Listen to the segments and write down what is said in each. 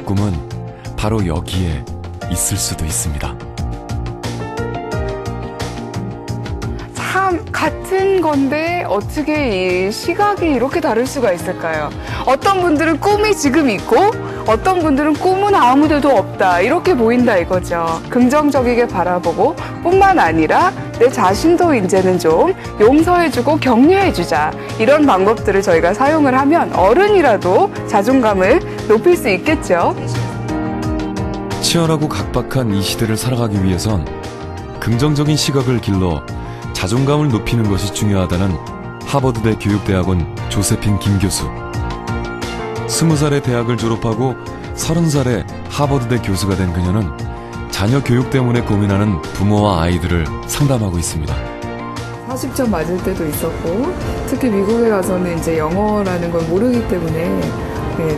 꿈은 바로 여기에 있을 수도 있습니다. 참 같은 건데 어떻게 이 시각이 이렇게 다를 수가 있을까요? 어떤 분들은 꿈이 지금 있고 어떤 분들은 꿈은 아무 데도 없다 이렇게 보인다 이거죠. 긍정적이게 바라보고 뿐만 아니라 내 자신도 이제는 좀 용서해주고 격려해주자 이런 방법들을 저희가 사용을 하면 어른이라도 자존감을 높일 수 있겠죠. 치열하고 각박한 이 시대를 살아가기 위해선 긍정적인 시각을 길러 자존감을 높이는 것이 중요하다는 하버드대 교육대학원 조세핀 김 교수. 20살에 대학을 졸업하고 30살에 하버드대 교수가 된 그녀는 자녀 교육 때문에 고민하는 부모와 아이들을 상담하고 있습니다. 40점 맞을 때도 있었고 특히 미국에 가서는 이제 영어라는 걸 모르기 때문에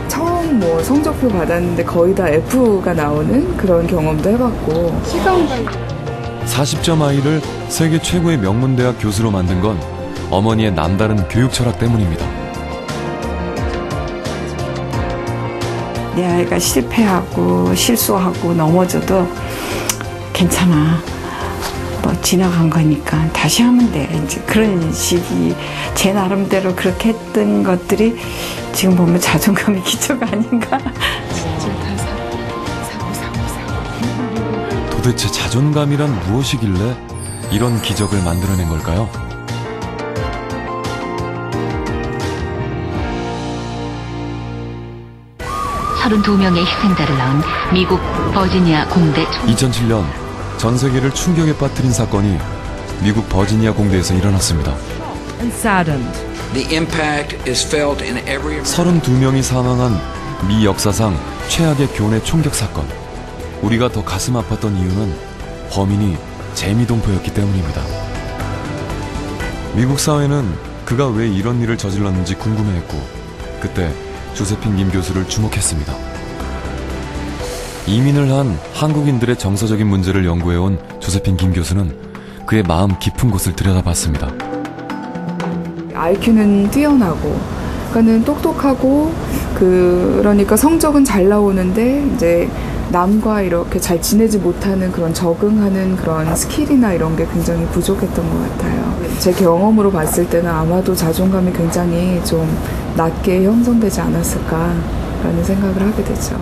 처음 뭐 성적표 받았는데 거의 다 F가 나오는 그런 경험도 해봤고 시간 관리 40점 아이를 세계 최고의 명문대학 교수로 만든 건 어머니의 남다른 교육 철학 때문입니다. 내 아이가 실패하고 실수하고 넘어져도 괜찮아. 뭐 지나간 거니까 다시 하면 돼. 이제 그런 식이 제 나름대로 그렇게 했던 것들이 지금 보면 자존감의 기초가 아닌가. 도대체 자존감이란 무엇이길래 이런 기적을 만들어낸 걸까요? (32) 명의 희생자를 낳은 미국 버지니아 공대 2007년 전 세계를 충격에 빠뜨린 사건이 미국 버지니아 공대에서 일어났습니다. 32명이 사망한 미 역사상 최악의 교내 총격 사건. 우리가 더 가슴 아팠던 이유는 범인이 재미동포였기 때문입니다. 미국 사회는 그가 왜 이런 일을 저질렀는지 궁금해했고 그때 조세핀 김 교수를 주목했습니다. 이민을 한 한국인들의 정서적인 문제를 연구해온 조세핀 김 교수는 그의 마음 깊은 곳을 들여다봤습니다. IQ는 뛰어나고 그러니까는 똑똑하고 그러니까 성적은 잘 나오는데 이제 남과 이렇게 잘 지내지 못하는 그런 적응하는 그런 스킬이나 이런 게 굉장히 부족했던 것 같아요. 제 경험으로 봤을 때는 아마도 자존감이 굉장히 좀 낮게 형성되지 않았을까라는 생각을 하게 되죠.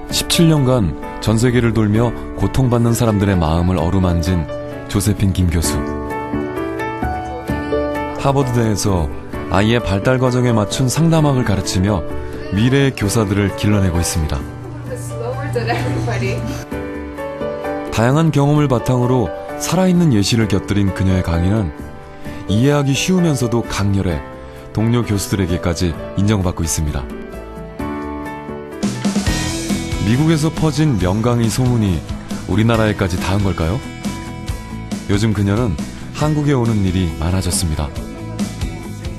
17년간 전 세계를 돌며 고통받는 사람들의 마음을 어루만진 조세핀 김 교수. 하버드대에서 아이의 발달 과정에 맞춘 상담학을 가르치며 미래의 교사들을 길러내고 있습니다. 다양한 경험을 바탕으로 살아있는 예시를 곁들인 그녀의 강의는 이해하기 쉬우면서도 강렬해 동료 교수들에게까지 인정받고 있습니다. 미국에서 퍼진 명강의 소문이 우리나라에까지 닿은 걸까요? 요즘 그녀는 한국에 오는 일이 많아졌습니다.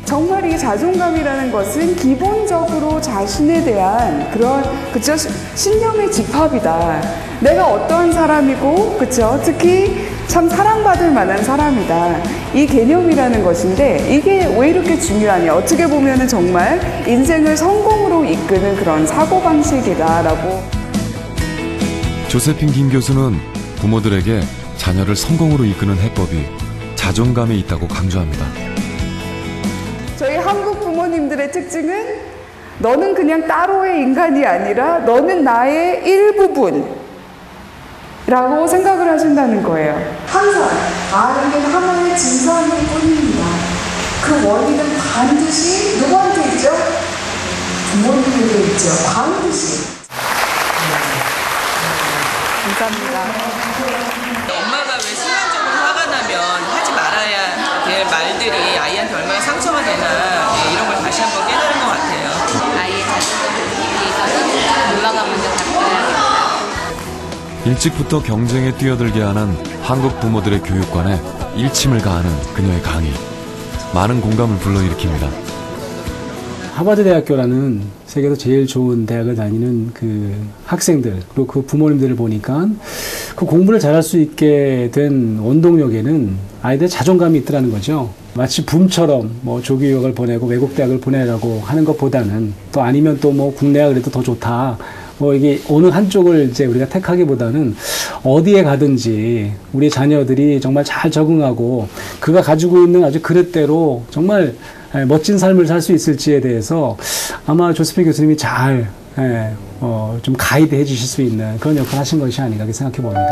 정말 이 자존감이라는 것은 기본적으로 자신에 대한 그런 그쵸 신념의 집합이다. 내가 어떠한 사람이고 그쵸 특히 참 사랑받을 만한 사람이다. 이 개념이라는 것인데 이게 왜 이렇게 중요하냐. 어떻게 보면은 정말 인생을 성공으로 이끄는 그런 사고방식이다라고. 조세핀 김 교수는 부모들에게 자녀를 성공으로 이끄는 해법이 자존감에 있다고 강조합니다. 저희 한국 부모님들의 특징은 너는 그냥 따로의 인간이 아니라 너는 나의 일부분이라고 생각을 하신다는 거예요. 항상 아이는 하나의 진상일 뿐입니다. 그 원인은 반드시 누구한테 있죠? 부모님에게 있죠. 반드시. 감사합니다. 엄마가 왜 순간적으로 화가 나면 하지 말아야 될 말들이 아이한테 얼마나 상처가 되나 이런 걸 다시 한번 깨달은 것 같아요. 아이의 자존감을 높이기 위해서는 엄마가 먼저 바꿔야겠다. 일찍부터 경쟁에 뛰어들게 하는 한국 부모들의 교육관에 일침을 가하는 그녀의 강의. 많은 공감을 불러일으킵니다. 하버드 대학교라는 세계에서 제일 좋은 대학을 다니는 그 학생들 그리고 그 부모님들을 보니까 그 공부를 잘할 수 있게 된 원동력에는 아이들의 자존감이 있더라는 거죠. 마치 붐처럼 뭐 조기 유학을 보내고 외국 대학을 보내라고 하는 것보다는 또 아니면 또 뭐 국내가 그래도 더 좋다. 뭐 이게 어느 한쪽을 이제 우리가 택하기보다는 어디에 가든지 우리 자녀들이 정말 잘 적응하고 그가 가지고 있는 아주 그릇대로 정말 멋진 삶을 살 수 있을지에 대해서 아마 조세핀 교수님이 잘 좀 가이드 해주실 수 있는 그런 역할을 하신 것이 아닌가 생각해 봅니다.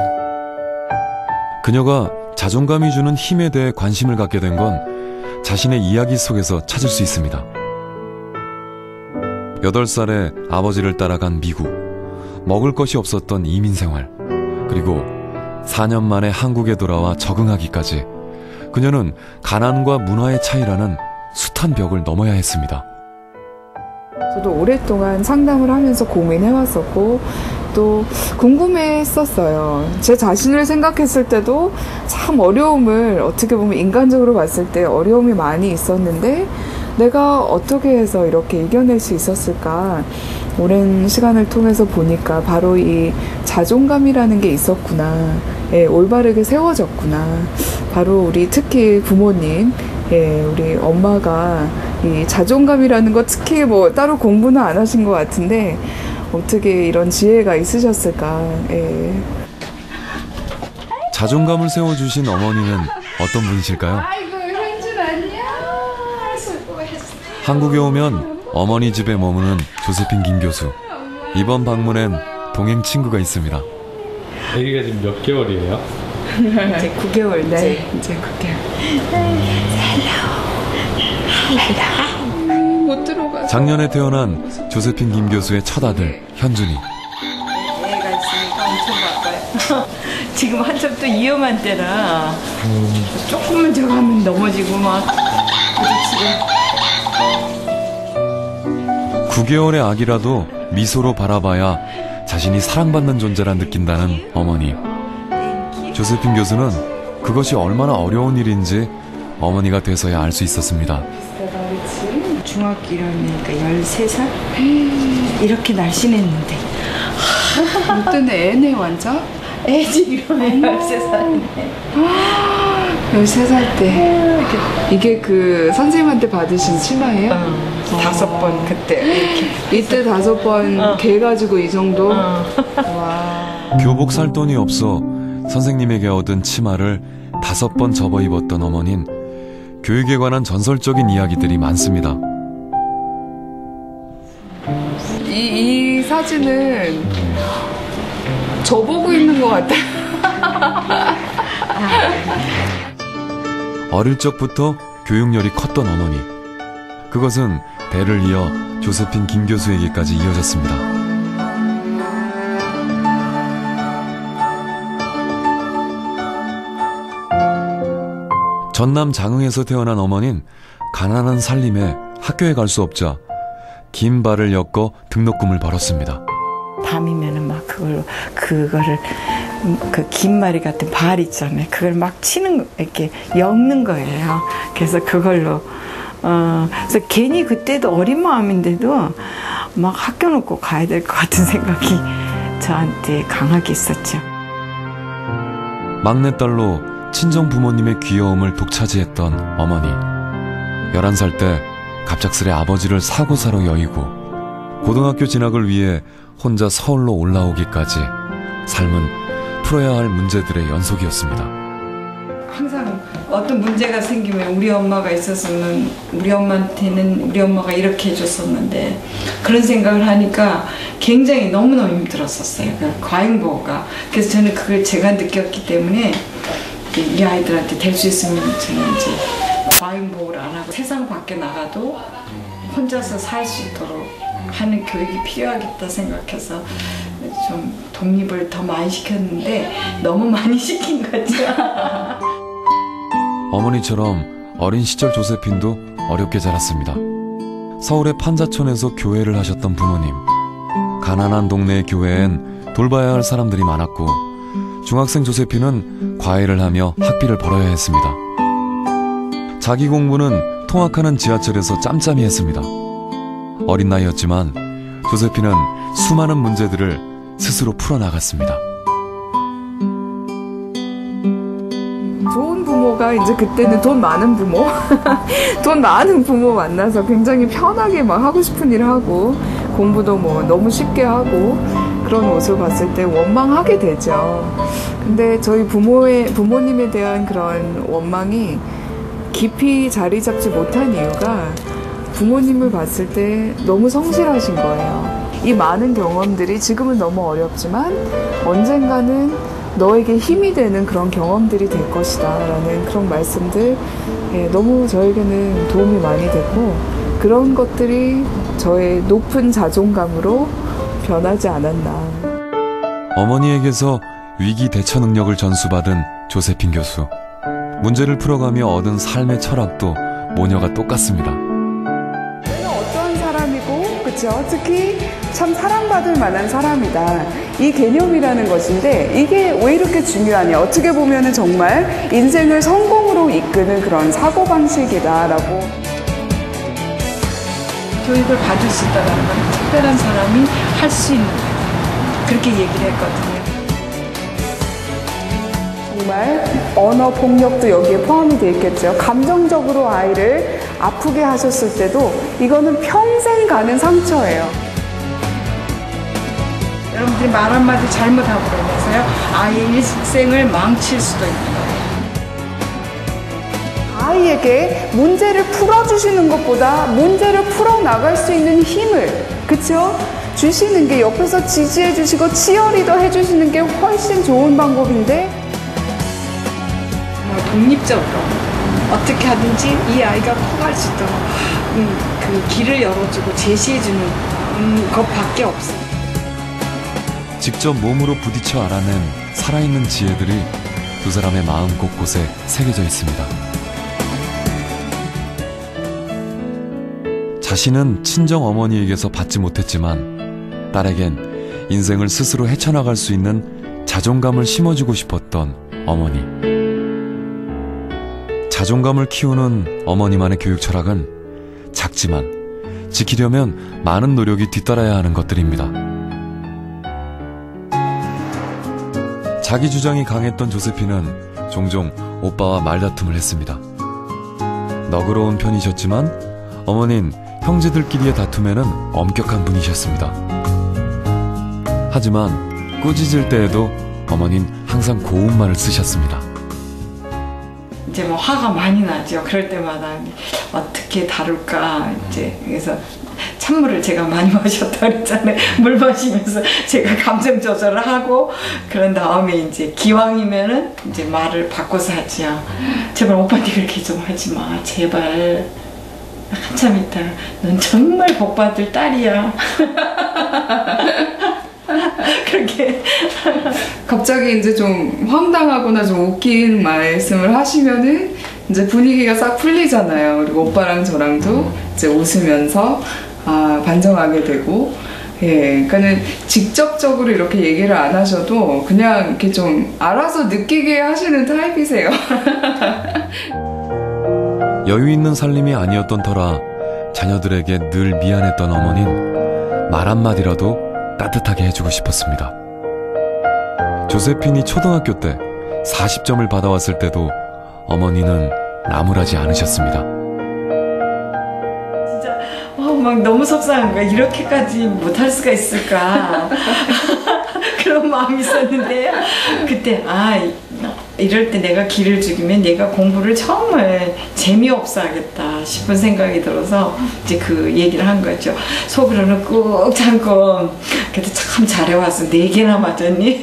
그녀가 자존감이 주는 힘에 대해 관심을 갖게 된 건 자신의 이야기 속에서 찾을 수 있습니다. 8살에 아버지를 따라간 미국, 먹을 것이 없었던 이민 생활, 그리고 4년 만에 한국에 돌아와 적응하기까지 그녀는 가난과 문화의 차이라는 숱한 벽을 넘어야 했습니다. 저도 오랫동안 상담을 하면서 고민해왔었고 또 궁금했었어요. 제 자신을 생각했을 때도 참 어려움을 어떻게 보면 인간적으로 봤을 때 어려움이 많이 있었는데 내가 어떻게 해서 이렇게 이겨낼 수 있었을까? 오랜 시간을 통해서 보니까 바로 이 자존감이라는 게 있었구나. 올바르게 세워졌구나. 바로 우리 특히 부모님, 우리 엄마가 이 자존감이라는 거 특히 뭐 따로 공부는 안 하신 것 같은데 어떻게 이런 지혜가 있으셨을까. 자존감을 세워주신 어머니는 어떤 분이실까요? 한국에 오면 어머니 집에 머무는 조세핀 김 교수. 이번 방문엔 동행 친구가 있습니다. 아기가 지금 몇 개월이에요? 이제 9개월. 네. 이제 9개월. 못 들어가. 작년에 태어난 조세핀 김 교수의 첫 아들 현준이. 애가 있으니까 엄청 바빠요. 지금 한참 또 위험한 때라 조금만 저거 하면 넘어지고 막 부딪히고. 9개월의 아기라도 미소로 바라봐야 자신이 사랑받는 존재라 느낀다는 어머니. 조세핀 교수는 그것이 얼마나 어려운 일인지 어머니가 돼서야 알 수 있었습니다. 중학교 1학년이니까 13살? 이렇게 날씬했는데. 그때는 애네 완전? 애지 이러면 13살이네. 13살 때. 이게 그 선생님한테 받으신 치마예요? 5번 그때 이렇게. 이때 5번 개가지고 이 정도? 와. 교복 살 돈이 없어 선생님에게 얻은 치마를 5번 접어 입었던 어머닌 교육에 관한 전설적인 이야기들이 많습니다. 이 사진은 저보고 있는 것 같아요. 어릴 적부터 교육열이 컸던 어머니. 그것은 대를 이어 조세핀 김 교수에게까지 이어졌습니다. 전남 장흥에서 태어난 어머니는 가난한 살림에 학교에 갈 수 없자 긴 발을 엮어 등록금을 벌었습니다. 밤이면은 막 그거를 그 긴 마리 같은 발 있잖아요. 그걸 막 치는 이렇게 엮는 거예요. 그래서 그걸로 그래서 괜히 그때도 어린 마음인데도 막 학교 놓고 가야 될 것 같은 생각이 저한테 강하게 있었죠. 막내딸로 친정 부모님의 귀여움을 독차지했던 어머니. 11살 때 갑작스레 아버지를 사고사로 여의고 고등학교 진학을 위해 혼자 서울로 올라오기까지 삶은 풀어야 할 문제들의 연속이었습니다. 항상 어떤 문제가 생기면 우리 엄마가 있었으면 우리 엄마한테는 우리 엄마가 이렇게 해줬었는데 그런 생각을 하니까 굉장히 너무너무 힘들었었어요. 그 과잉보호가. 그래서 저는 그걸 제가 느꼈기 때문에 이 아이들한테 될 수 있으면 저는 이제 과잉보호를 안 하고 세상 밖에 나가도 혼자서 살 수 있도록 하는 교육이 필요하겠다 생각해서 좀 독립을 더 많이 시켰는데 너무 많이 시킨 거죠. 어머니처럼 어린 시절 조세핀도 어렵게 자랐습니다. 서울의 판자촌에서 교회를 하셨던 부모님. 가난한 동네의 교회엔 돌봐야 할 사람들이 많았고 중학생 조세핀은 과외를 하며 학비를 벌어야 했습니다. 자기 공부는 통학하는 지하철에서 짬짬이 했습니다. 어린 나이였지만 조세핀은 수많은 문제들을 스스로 풀어나갔습니다. 좋은 부모가 이제 그때는 돈 많은 부모, 돈 많은 부모 만나서 굉장히 편하게 막 하고 싶은 일 하고 공부도 뭐 너무 쉽게 하고 그런 모습을 봤을 때 원망하게 되죠. 근데 저희 부모님에 대한 그런 원망이 깊이 자리 잡지 못한 이유가 부모님을 봤을 때 너무 성실하신 거예요. 이 많은 경험들이 지금은 너무 어렵지만 언젠가는 너에게 힘이 되는 그런 경험들이 될 것이다 라는 그런 말씀들 너무 저에게는 도움이 많이 됐고 그런 것들이 저의 높은 자존감으로 변하지 않았나. 어머니에게서 위기 대처 능력을 전수받은 조세핀 교수. 문제를 풀어가며 얻은 삶의 철학도 모녀가 똑같습니다. 내가 어떤 사람이고, 그쵸? 특히 참 사랑받을 만한 사람이다. 이 개념이라는 것인데 이게 왜 이렇게 중요하냐. 어떻게 보면은 정말 인생을 성공으로 이끄는 그런 사고방식이다라고. 교육을 받을 수 있다는 건 특별한 사람이 할 수 있는 그렇게 얘기를 했거든요. 정말 언어 폭력도 여기에 포함이 되어 있겠죠. 감정적으로 아이를 아프게 하셨을 때도 이거는 평생 가는 상처예요. 여러분들이 말 한마디 잘못하고 그러면서요 아이의 일생을 망칠 수도 있는 거예요. 아이에게 문제를 풀어주시는 것보다 문제를 풀어나갈 수 있는 힘을, 그쵸? 주시는 게 옆에서 지지해 주시고 치어리더 해주시는 게 훨씬 좋은 방법인데 독립적으로 어떻게 하든지 이 아이가 커갈 수 있도록 그 길을 열어주고 제시해주는 것밖에 없어요. 직접 몸으로 부딪혀 알아낸 살아있는 지혜들이 두 사람의 마음 곳곳에 새겨져 있습니다. 자신은 친정 어머니에게서 받지 못했지만 딸에겐 인생을 스스로 헤쳐나갈 수 있는 자존감을 심어주고 싶었던 어머니. 자존감을 키우는 어머니만의 교육 철학은 작지만 지키려면 많은 노력이 뒤따라야 하는 것들입니다. 자기 주장이 강했던 조세핀은 종종 오빠와 말다툼을 했습니다. 너그러운 편이셨지만 어머닌 형제들끼리의 다툼에는 엄격한 분이셨습니다. 하지만 꾸짖을 때에도 어머닌 항상 고운 말을 쓰셨습니다. 이제 뭐 화가 많이 나죠. 그럴 때마다 어떻게 다룰까 이제 그래서 찬물을 제가 많이 마셨다 그랬잖아요. 물 마시면서 제가 감정 조절을 하고 그런 다음에 이제 기왕이면은 이제 말을 바꿔서 하죠. 제발 오빠한테 그렇게 좀 하지 마. 제발. 한참 있다. 넌 정말 복받을 딸이야. 그렇게 갑자기 이제 좀 황당하거나 좀 웃긴 말씀을 하시면은 이제 분위기가 싹 풀리잖아요. 그리고 오빠랑 저랑도 이제 웃으면서 반성하게 되고, 그러니까는 직접적으로 이렇게 얘기를 안 하셔도 그냥 이렇게 좀 알아서 느끼게 하시는 타입이세요. 여유 있는 살림이 아니었던 터라 자녀들에게 늘 미안했던 어머니는 말 한마디라도 따뜻하게 해주고 싶었습니다. 조세핀이 초등학교 때 40점을 받아왔을 때도 어머니는 나무라지 않으셨습니다. 진짜 막 너무 속상한 거야. 이렇게까지 못할 수가 있을까. 그런 마음이 있었는데 그때 이럴 때 내가 기를 죽이면 얘가 공부를 정말 재미없어 하겠다 싶은 생각이 들어서 이제 그 얘기를 한 거죠. 속으로는 꾹 참고 그래도 참 잘해왔어. 4개나 맞았니?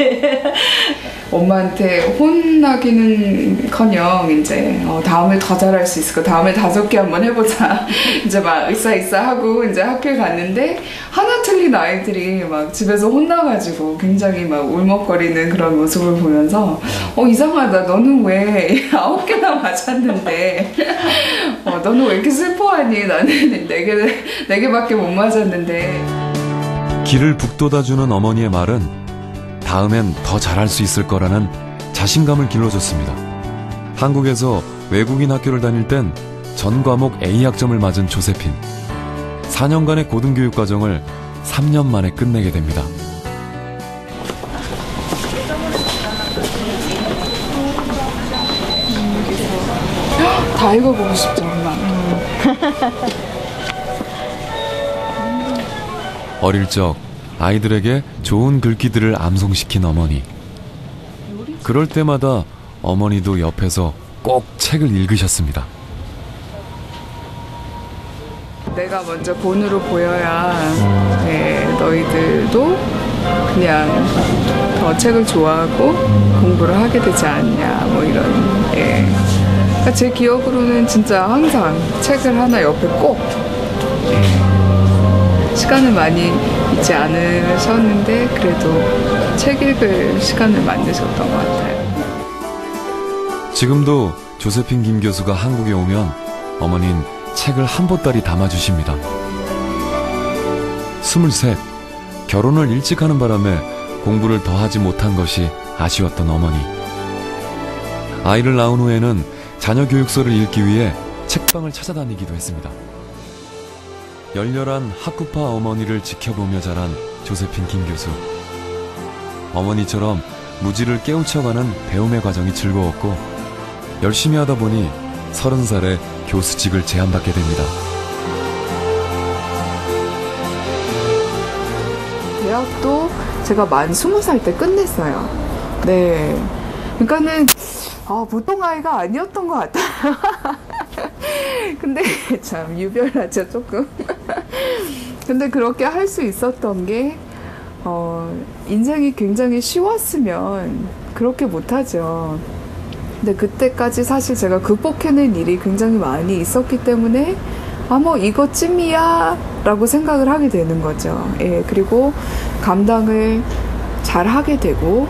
엄마한테 혼나기는커녕 이제 다음에 더 잘할 수 있을 거, 다음에 5개 한번 해보자. 이제 막 으쌰으쌰하고 이제 학교에 갔는데 하나 틀린 아이들이 막 집에서 혼나가지고 굉장히 막 울먹거리는 그런 모습을 보면서 이상하다. 너는 왜 9개나 맞았는데 너는 왜 이렇게 슬퍼하니? 나는 4개밖에 못 맞았는데. 길을 북돋아주는 어머니의 말은 다음엔 더 잘할 수 있을 거라는 자신감을 길러줬습니다. 한국에서 외국인 학교를 다닐 땐 전 과목 A학점을 맞은 조세핀. 4년간의 고등교육 과정을 3년 만에 끝내게 됩니다. 다 읽어보고 싶죠, 엄마. 어릴 적 아이들에게 좋은 글귀들을 암송시킨 어머니. 그럴 때마다 어머니도 옆에서 꼭 책을 읽으셨습니다. 내가 먼저 본으로 보여야 너희들도 그냥 더 책을 좋아하고 공부를 하게 되지 않냐, 뭐 이런. 그러니까 제 기억으로는 진짜 항상 책을 하나 옆에 꼭 시간을 많이 있지 않으셨는데 그래도 책 읽을 시간을 만드셨던 것 같아요. 지금도 조세핀 김 교수가 한국에 오면 어머니는 책을 한 보따리 담아주십니다. 23, 결혼을 일찍 하는 바람에 공부를 더 하지 못한 것이 아쉬웠던 어머니. 아이를 낳은 후에는 자녀 교육서를 읽기 위해 책방을 찾아다니기도 했습니다. 열렬한 학구파 어머니를 지켜보며 자란 조세핀 김 교수. 어머니처럼 무지를 깨우쳐가는 배움의 과정이 즐거웠고 열심히 하다 보니 30살에 교수직을 제안받게 됩니다. 대학도 제가 만 20살 때 끝냈어요. 네. 그러니까는 보통 아이가 아니었던 것 같아요. 근데 참 유별나죠, 조금. 근데 그렇게 할 수 있었던 게 인생이 굉장히 쉬웠으면 그렇게 못하죠. 근데 그때까지 사실 제가 극복해낸 일이 굉장히 많이 있었기 때문에 뭐 이것쯤이야 라고 생각을 하게 되는 거죠. 그리고 감당을 잘 하게 되고,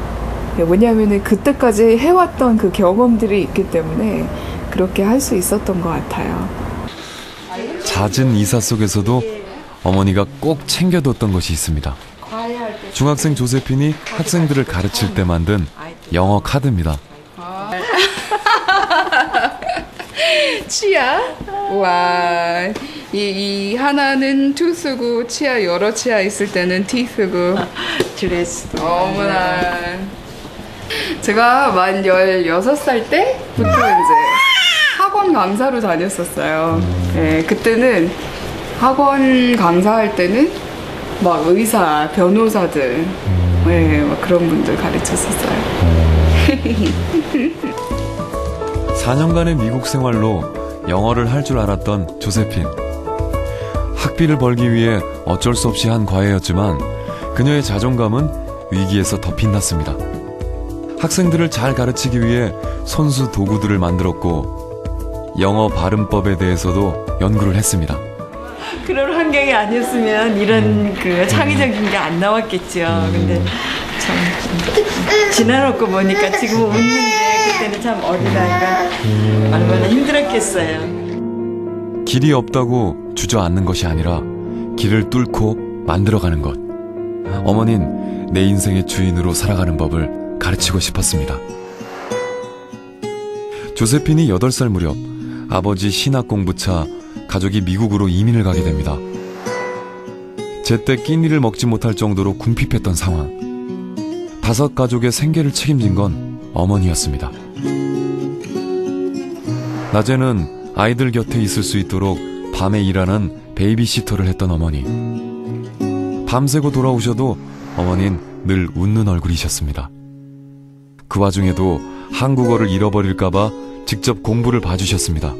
왜냐하면 그때까지 해왔던 그 경험들이 있기 때문에 그렇게 할 수 있었던 것 같아요. 잦은 이사 속에서도 어머니가 꼭 챙겨뒀던 것이 있습니다. 중학생 조세핀이 학생들을 가르칠 때 만든 영어 카드입니다. 치아? 와, 이 하나는 투 쓰고 치아 여러 치아 있을 때는 티 쓰고. 드레스. 어머나. 제가 만 16살 때부터 이제 학원 강사로 다녔었어요. 그때는 학원 강사할 때는 막 의사, 변호사들, 막 그런 분들 가르쳤었어요. 4년간의 미국 생활로 영어를 할 줄 알았던 조세핀. 학비를 벌기 위해 어쩔 수 없이 한 과외였지만 그녀의 자존감은 위기에서 더 빛났습니다. 학생들을 잘 가르치기 위해 손수 도구들을 만들었고 영어 발음법에 대해서도 연구를 했습니다. 그런 환경이 아니었으면 이런 그 창의적인 게 안 나왔겠죠. 근데 참 지나놓고 보니까 지금 웃는데 그때는 참 어린아이가 얼마나 힘들었겠어요. 길이 없다고 주저앉는 것이 아니라 길을 뚫고 만들어가는 것. 어머닌 내 인생의 주인으로 살아가는 법을 가르치고 싶었습니다. 조세핀이 8살 무렵 아버지 신학 공부차 가족이 미국으로 이민을 가게 됩니다. 제때 끼니를 먹지 못할 정도로 궁핍했던 상황. 5 가족의 생계를 책임진 건 어머니였습니다. 낮에는 아이들 곁에 있을 수 있도록 밤에 일하는 베이비시터를 했던 어머니. 밤새고 돌아오셔도 어머니는 늘 웃는 얼굴이셨습니다. 그 와중에도 한국어를 잃어버릴까봐 직접 공부를 봐주셨습니다.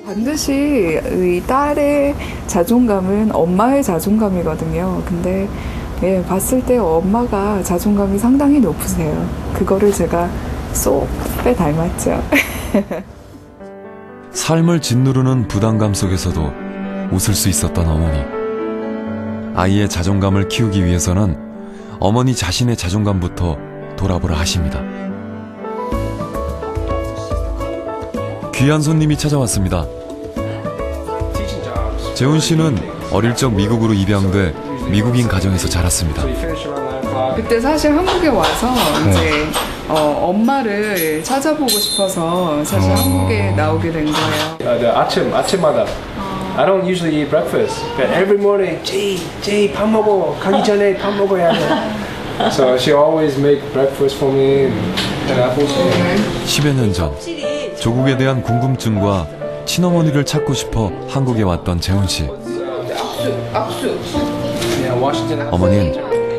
반드시 이 딸의 자존감은 엄마의 자존감이거든요. 근데 봤을 때 엄마가 자존감이 상당히 높으세요. 그거를 제가 쏙 빼닮았죠. 삶을 짓누르는 부담감 속에서도 웃을 수 있었던 어머니. 아이의 자존감을 키우기 위해서는 어머니 자신의 자존감부터 돌아보라 하십니다. 귀한 손님이 찾아왔습니다. 재훈 씨는 어릴 적 미국으로 입양돼 미국인 가정에서 자랐습니다. 그때 사실 한국에 와서 이제 엄마를 찾아보고 싶어서 사실 한국에 나오게 된 거예요. 아침마다 I don't usually eat breakfast, but every morning, Jay, 밥 먹어. 가기 전에 밥 먹어야 돼. So she always make breakfast for me and apples. 10여 년 전 조국에 대한 궁금증과 친어머니를 찾고 싶어 한국에 왔던 재훈 씨. 어머니는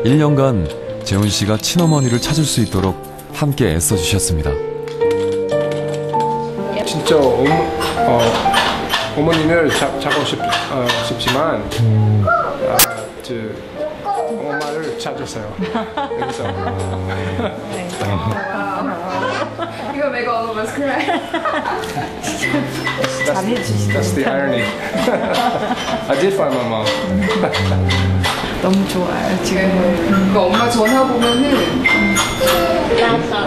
1년간 재훈 씨가 친어머니를 찾을 수 있도록 함께 애써주셨습니다. 진짜 어머니를 찾고 싶지만 엄마를 찾았어요. 여기서. You make all of us cry. That's the irony. I did find my mom. 너무 좋아요 지금. 그러니까 엄마 전화 보면은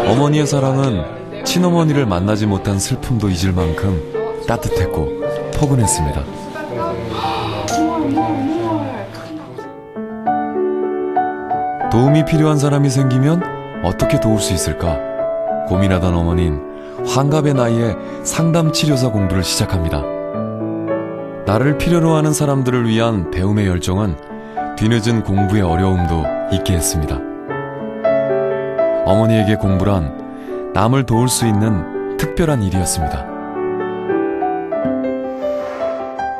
어머니의 사랑은 친어머니를 만나지 못한 슬픔도 잊을 만큼 따뜻했고 포근했습니다. 도움이 필요한 사람이 생기면 어떻게 도울 수 있을까 고민하던 어머니는 환갑의 나이에 상담치료사 공부를 시작합니다. 나를 필요로 하는 사람들을 위한 배움의 열정은 뒤늦은 공부의 어려움도 있게 했습니다. 어머니에게 공부란 남을 도울 수 있는 특별한 일이었습니다.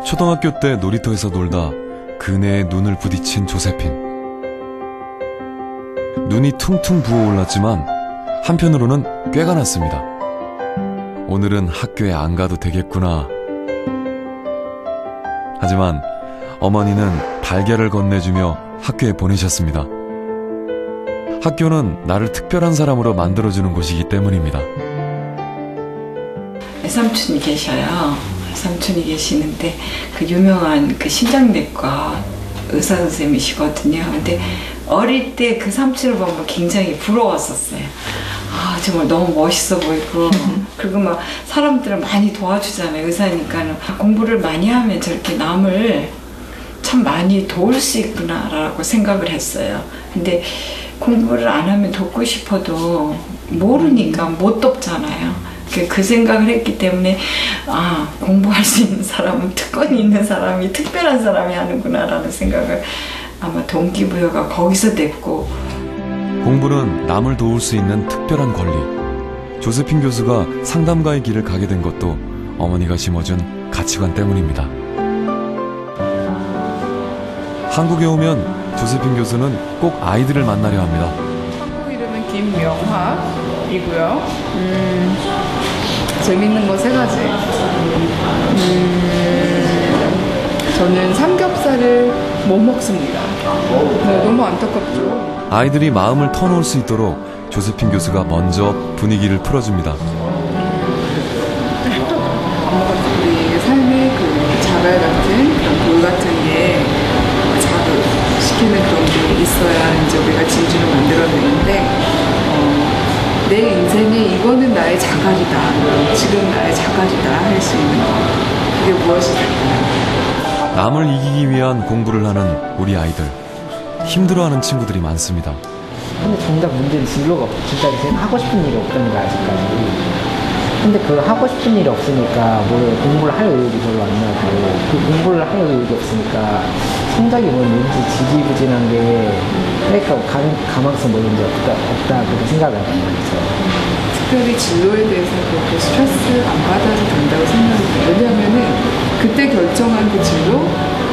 초등학교 때 놀이터에서 놀다 그네의 눈을 부딪힌 조세핀. 눈이 퉁퉁 부어올랐지만 한편으로는 꾀가 났습니다. 오늘은 학교에 안 가도 되겠구나. 하지만 어머니는 달걀을 건네주며 학교에 보내셨습니다. 학교는 나를 특별한 사람으로 만들어주는 곳이기 때문입니다. 외삼촌이 계셔요. 외삼촌이 계시는데 그 유명한 그 심장내과 의사 선생님이시거든요. 근데 어릴 때 그 삼촌을 보면 굉장히 부러웠었어요. 아 정말 너무 멋있어 보이고 그리고 막 사람들을 많이 도와주잖아요. 의사니까는 공부를 많이 하면 저렇게 남을 참 많이 도울 수 있구나라고 생각을 했어요. 근데 공부를 안 하면 돕고 싶어도 모르니까 못 돕잖아요. 그 생각을 했기 때문에 아 공부할 수 있는 사람은 특권이 있는 사람이 특별한 사람이 하는구나라는 생각을 아마 동기부여가 거기서 됐고 공부는 남을 도울 수 있는 특별한 권리. 조세핀 교수가 상담가의 길을 가게 된 것도 어머니가 심어준 가치관 때문입니다. 한국에 오면 조세핀 교수는 꼭 아이들을 만나려 합니다. 한국 이름은 김명화이고요. 재밌는 거 3가지. 저는 삼겹살을 못 먹습니다. 네, 너무 안타깝죠. 아이들이 마음을 터놓을 수 있도록 조세핀 교수가 먼저 분위기를 풀어줍니다. 우리 삶의 그 자갈 같은 그런 돌 같은 게 자극시키는 그런 게 있어야 이제 우리가 진주를 만들어내는데 내 인생에 이거는 나의 자갈이다. 지금 나의 자갈이다 할 수 있는 거. 그게 무엇이 될까요? 남을 이기기 위한 공부를 하는 우리 아이들. 힘들어하는 친구들이 많습니다. 근데 정작 문제는 진로가 없어. 진짜 하고 싶은 일이 없다는 거야, 아직까지. 근데 그 하고 싶은 일이 없으니까 뭘 공부를 할 의욕이 별로 안 나고 그 공부를 할 의욕이 없으니까 성적이 왠지 지지부진한 게 그러니까 가망성 뭐든지 없다 그렇게 생각을 하는 거죠. 특별히 진로에 대해서 그렇게 스트레스 안 받아도 된다고 생각해요. 왜냐하면은 그때 결정한 그 진로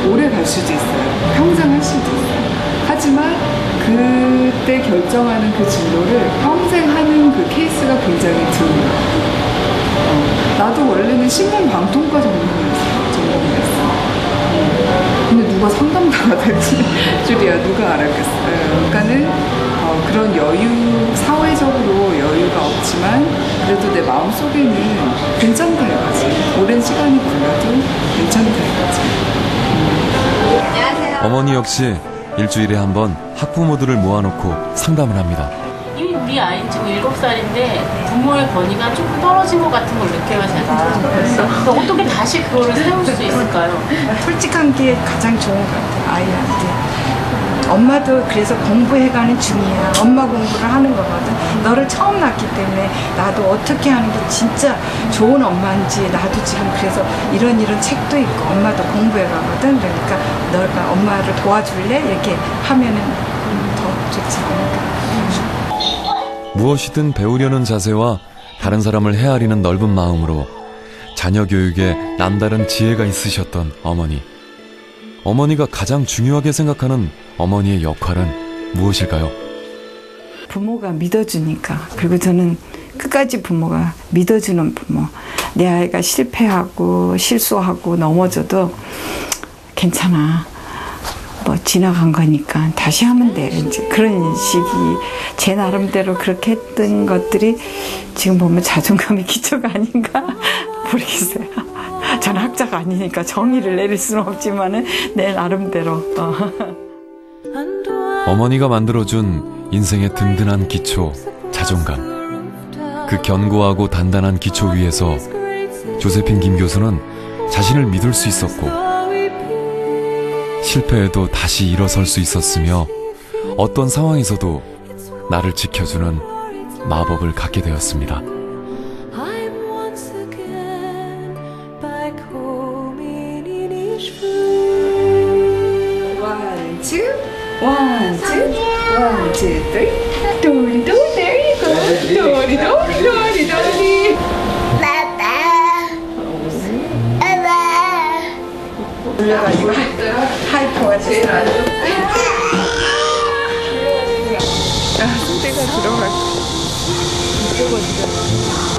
오래 갈 수도 있어요. 평생 할 수도 있어요. 하지만 그때 결정하는 그 진로를 평생 하는 그 케이스가 굉장히 드물어요. 나도 원래는 신문 방통과 전공이었어. 근데 누가 상담가가 될 줄이야 누가 알았겠어요. 그러니까는 그런 여유, 사회적으로 여유가 없지만 그래도 내 마음속에는 괜찮다 이거지. 오랜 시간이 걸려도 괜찮다 이거지. 어머니 역시 일주일에 한 번 학부모들을 모아놓고 상담을 합니다. 이미 우리 아이는 지금 7살인데 부모의 권위가 조금 떨어진 것 같은 걸 느껴요, 제가. 그래서 어떻게 다시 그거를 세울 수 있을까요? 솔직한 게 가장 좋은 것 같아요, 아이한테. 엄마도 그래서 공부해가는 중이야. 엄마 공부를 하는 거거든. 너를 처음 낳기 때문에 나도 어떻게 하는 게 진짜 좋은 엄마인지 나도 지금 그래서 이런 책도 있고 엄마도 공부해가거든. 그러니까 너가 엄마를 도와줄래? 이렇게 하면은 더 좋지 않을까. 무엇이든 배우려는 자세와 다른 사람을 헤아리는 넓은 마음으로 자녀 교육에 남다른 지혜가 있으셨던 어머니. 어머니가 가장 중요하게 생각하는 어머니의 역할은 무엇일까요? 부모가 믿어주니까. 그리고 저는 끝까지 부모가 믿어주는 부모. 내 아이가 실패하고 실수하고 넘어져도 괜찮아. 뭐 지나간 거니까 다시 하면 돼. 이제 그런 식이 제 나름대로 그렇게 했던 것들이 지금 보면 자존감의 기초가 아닌가 모르겠어요. 저는 학자가 아니니까 정의를 내릴 수는 없지만은 내 나름대로. 어머니가 만들어준 인생의 든든한 기초, 자존감. 그 견고하고 단단한 기초 위에서 조세핀 김 교수는 자신을 믿을 수 있었고 실패해도 다시 일어설 수 있었으며 어떤 상황에서도 나를 지켜주는 마법을 갖게 되었습니다. One, two, three. 도리도, there you go. 도리도, 도리도. 올려가지고 하이퍼가 제일 안 좋고. 아, 손대가 들어갈. 이쪽은